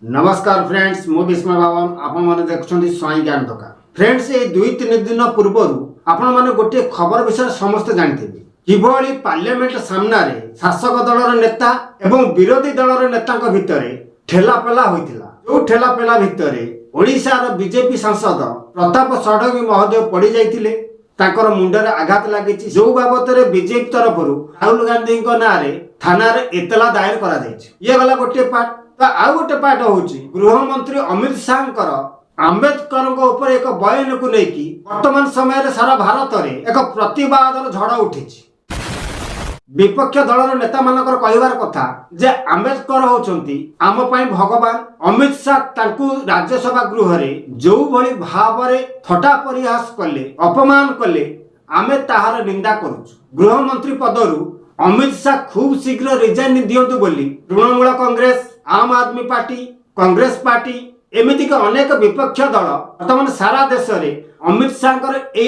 नमस्कार फ्रेंड्स मु विस्मय बाबन आपण माने देखछन्ती स्वाई ज्ञान दोका फ्रेंड्स ए 2-3 दिन पूर्वरु आपण माने गोटे खबर विषय समस्त जानिथिबे किभଳି पार्लियामेंट सामना रे शासक दलर नेता एवं विरोधी दलर नेताଙ୍କ भितरे ठेलापेला होइतिला जो ठेलापेला भितरे ओडिसा रो बीजेपी सांसद प्रताप षडंगी महोदय पड़ी जाइतिले ताकर मुंडरे आघात लागिछि जो बाबतरे बीजेपी तरफरु राहुल गांधी को नारे थाना रे एतला दायर करा जाइछि ये गला गोटे पार्ट तो आउ गोटे पार्ट होउछि गृहमंत्री अमित शाह आंबेडकर एक बयान को लेकिन वर्तमान समय सारा भारत में एक प्रतिवाद झड़ उठी विपक्ष दलर नेता मानकर कहबार कथा जे आंबेडकर होचंती आम पई भगवान अमित शाह तांकु राज्यसभा गृह रे जो भली भाव रे थटा परिहास कले अपमान कले आमे ताहार निंदा करूछु गृहमंत्री पदरु अमित शाह खूब शीघ्र रिजाइन दियंतु बोली तृणमूल कांग्रेस आम आदमी पार्टी कांग्रेस पार्टी एमितिक अनेक विपक्ष दल वर्तमान सारा देश में अमित शाह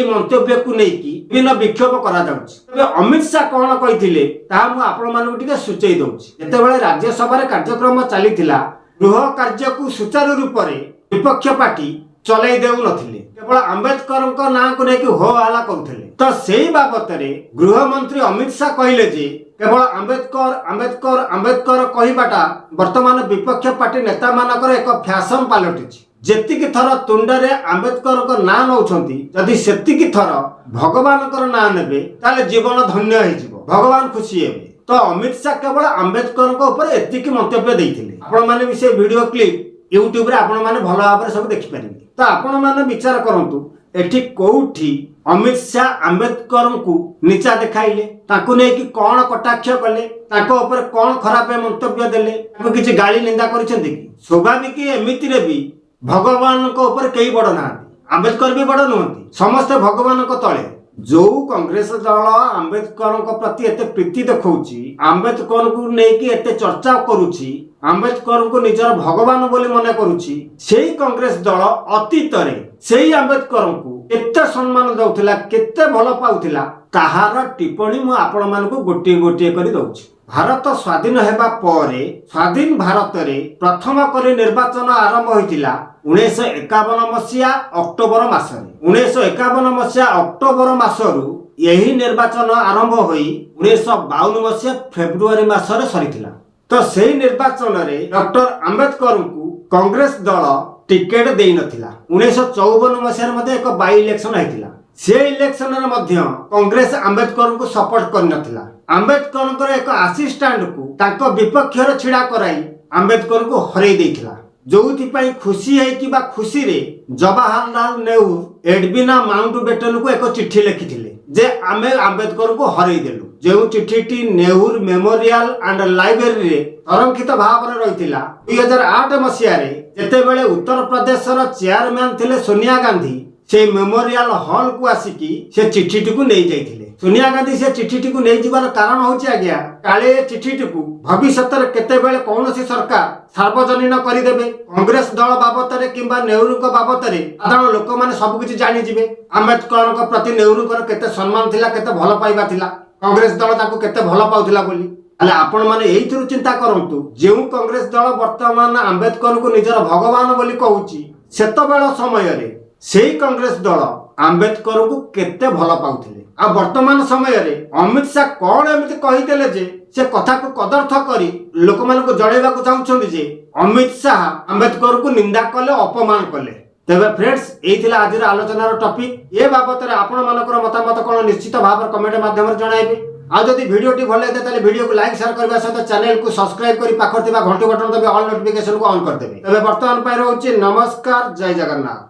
मंतव्य को लेकिन विभिन्न विक्षोभ कर अमित शाह कौन कही सूचई दूसरी जितेबाला राज्यसभा कार्यक्रम चली गृह कार्य को सुचारू रूप से विपक्ष पार्टी चलई देउ नथिले केवल आंबेडकर ना को लेकिन हो हल्ला करुले तो सही बाबत गृह मंत्री अमित शाह कहले जे केवल आंबेडकर आंबेडकर आंबेडकर कहबाटा वर्तमान विपक्ष पार्टी नेता मानकर एक फैशन पलटि जेतिकी थर तुंडरे आंबेडकर ना नौछंती जदि सेतिकी थर भगवान ना नेबे ताले जीवन धन्य हो भगवान खुशी हेबे तो अमित शाह केवल आंबेडकर ऊपर एतिकी मंतव्य देइथिले आपण माने भी से वीडियो क्लिप यूट्यूब रे आपण माने भलो भाबरे सब देखि परिबे तो आपण माने विचार करंतु एठी कोठी अमित शाह आंबेडकर को नीचा देखाइले ताकू नै कि कोन कटाक्ष कले ताको ऊपर कोन खराब मंतव्य देले ताको किछि गाली निंदा करिसेंती कि स्वाभाविक एमिति रे भी भगवान को ऊपर कई बड़ ना आंबेडकर भी बड़ नहंती समस्त भगवान को तळे जो कांग्रेस दल आंबेडकर प्रति एते प्रीति देखौची आंबेडकर को नै कि एते चर्चा करूची आंबेडकर को निजर भगवान बोली मन करुची सेही कांग्रेस दल अतीत रे सेही आंबेडकर को केते सम्मान दउथिला केते भलो पाउथिला ताहार टिप्पणी मु आपण मानकु गोटे गोटे करी दउची भारत स्वाधीन हेबा परे स्वाधीन भारत रे प्रथम करी निर्वाचन आरंभ होइतिला 1951 मसिया अक्टोबर मासरे 1951 मसिया अक्टोबर मासरु यही निर्वाचन आरंभ होई 1952 मसिया फेब्रुआरी मासरे सरीतिला तो सही निर्वाचन रे डॉक्टर आंबेडकर को कांग्रेस दल टिकेट देई नथिला 1954 मसिया मध्ये एक बाई इलेक्शन आइतिला से इलेक्शन रे मध्ये कांग्रेस आंबेडकर को सपोर्ट कर नथिला आंबेडकर एक असिस्टेंट को ताको विपक्ष रे छिड़ा कराई आंबेडकर को हरई देथिला जोथि पई खुशी है कि बा खुशी रे जवाहरलाल नेहरू एडविना माउंटबेटन को एक चिट्ठी लिखिथिले जे आमे आंबेडकर को हरई देलु जो चिट्ठी नेहरू मेमोरियल एंड लाइब्रेरी रे संरक्षित भाव रे रहितिला 2008 मसिया रे जेते बेले उत्तर प्रदेश रो चेयरमैन थिले सोनिया गांधी से मेमोरियल हॉल को आसिकी से चिट्ठी को नहीं जाइथिले सोनिया गांधी से चिट्ठी को नहीं जिबार कारण होछि आज्ञा काले चिट्ठी को भविष्य रे केते बेले कोनोसी सरकार सार्वजनिक करि देबे कांग्रेस दल बाबत रे किबा नेहरू को बाबत रे साधारण लोक माने सब किछि जानि जिवे आंबेडकर को प्रति नेहरू को केते सम्मान थिला केते भलो पाइबा थिला कांग्रेस दल ताको केते भलो पाउथिला बोली अले आपण माने एइथरु चिंता करंतु जेउ कांग्रेस दल वर्तमान आंबेडकर को निजर भगवान बोली कहूची सेतबेल समय रे सेही कांग्रेस दल आंबेडकर को केते भलो पाउथिले आ वर्तमान समय रे अमित शाह कोन एमिति कहिदेले जे से कथा को कदर्थ करी लोक मान को जणेबा को चाहुछन्ती जे अमित शाह आंबेडकर को निंदा कले अपमान कले तेबे फ्रेंड्स एथिला आजिर आलोचनार टॉपिक ए बाबत रे आपण मानकर मतामत कोन निश्चित भाव कमेंट माध्यम रे जणाइबे आ जदि वीडियोटी भल लागे ताले वीडियो को लाइक शेयर करबा सहित चैनल को सब्सक्राइब करी पाखर थिबा घंटी बटन दबे ऑल नोटिफिकेशन को ऑन कर देबे तबे वर्तमान पाइ रहउची नमस्कार जय जगन्नाथ।